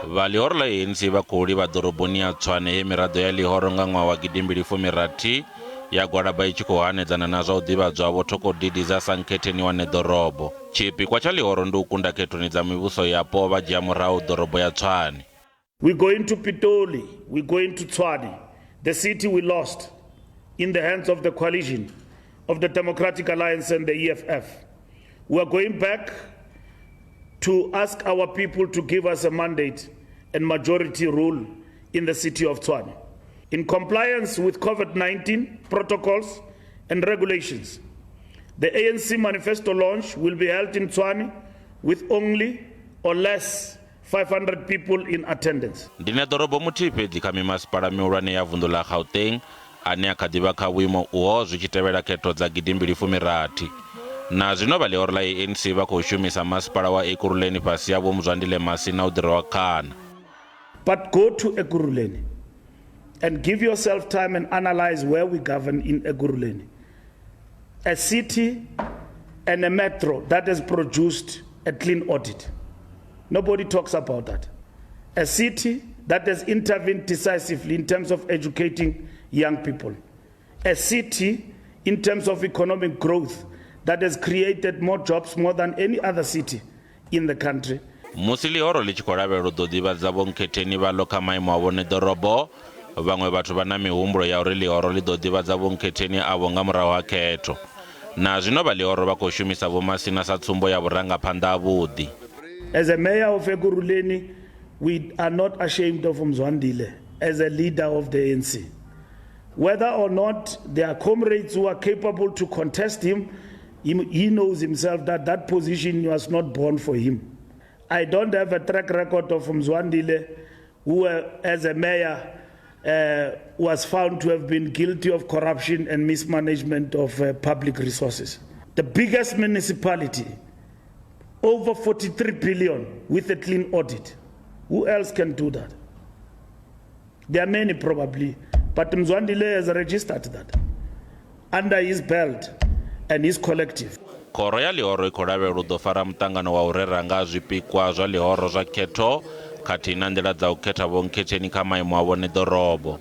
Vha Lihoro la ANC vha khou livha doroboni ya Tshwane he miraḓo ya Lihoro nga ṅwaha wa gidi mbili fumi rathi ya gwalaba i tshi khou hanedzana na zwa u divhadzwa vho-Kgosientso dza sa nkhetheni wane dorobo. Tshipikwa tsha Lihoro ndi u kunda khethoni dza mivhuso yapo vha dzhia murahu dorobo ya Tshwane. We're going to Pitoli, we're going to Tshwane, the city we lost in the hands of the coalition of the Democratic Alliance and the EFF. We are going back to ask our people to give us a mandate and majority rule in the city of Tshwane. In compliance with COVID-19 protocols and regulations, the ANC manifesto launch will be held in Tshwane with only or less 500 people in attendance. Ndine dorobo muthihi fhedzi kha masipala mihulwane ya vunḓu ḽa Gauteng ane a kha ḓivha kha vhuimo uho zwi tshi tevhela khetho dza gidi mbili fumi rathi. Na zwino vha Lihoro la ANC vha khou shumisa masipala wa ekhuruleni fhasi ya Vho masi na u ḓirwa khana. But go to ekhuruleni and give yourself time and analyze where we govern in ekhuruleni. A city and a metro that has produced a clean audit. Nobody talks about that. A city that has intervened decisively in terms of educating young people. A city in terms of economic growth that has created more jobs more than any other city in the country. Musi Lihoro li tshi khou lavhelelwa u ḓo divhadza vho-Kgetheni vha ḽo kha maimo a vhone dorobo, vhaṅwe vhathu vha na mihumbulo ya uri Lihoro li ḓo divhadza vho-Kgetheni avho nga murahu ha khetho. Na zwino vha Lihoro vha khou shumisa vho-Masina sa tsumbo ya vhurangapahnda havhudi. As a mayor of ekhuruleni, we are not ashamed of Mzwandile as a leader of the ANC. Whether or not there are comrades who are capable to contest him, he knows himself that that position was not born for him. I don't have a track record of Mzwandile, who as a mayor was found to have been guilty of corruption and mismanagement of public resources. The biggest municipality, over 43 billion with a clean audit. Who else can do that? There are many probably, but Mzwandile has registered that under his belt and his collective. Khoro ya Lihoro I khou lavhelelwa u ḓo fara muṱangano wa u rera nga zwipikwa zwa Lihoro zwa khetho khathihi na nḓila dza u khetha vho-Kgetheni kha maimo a vhone dorobo.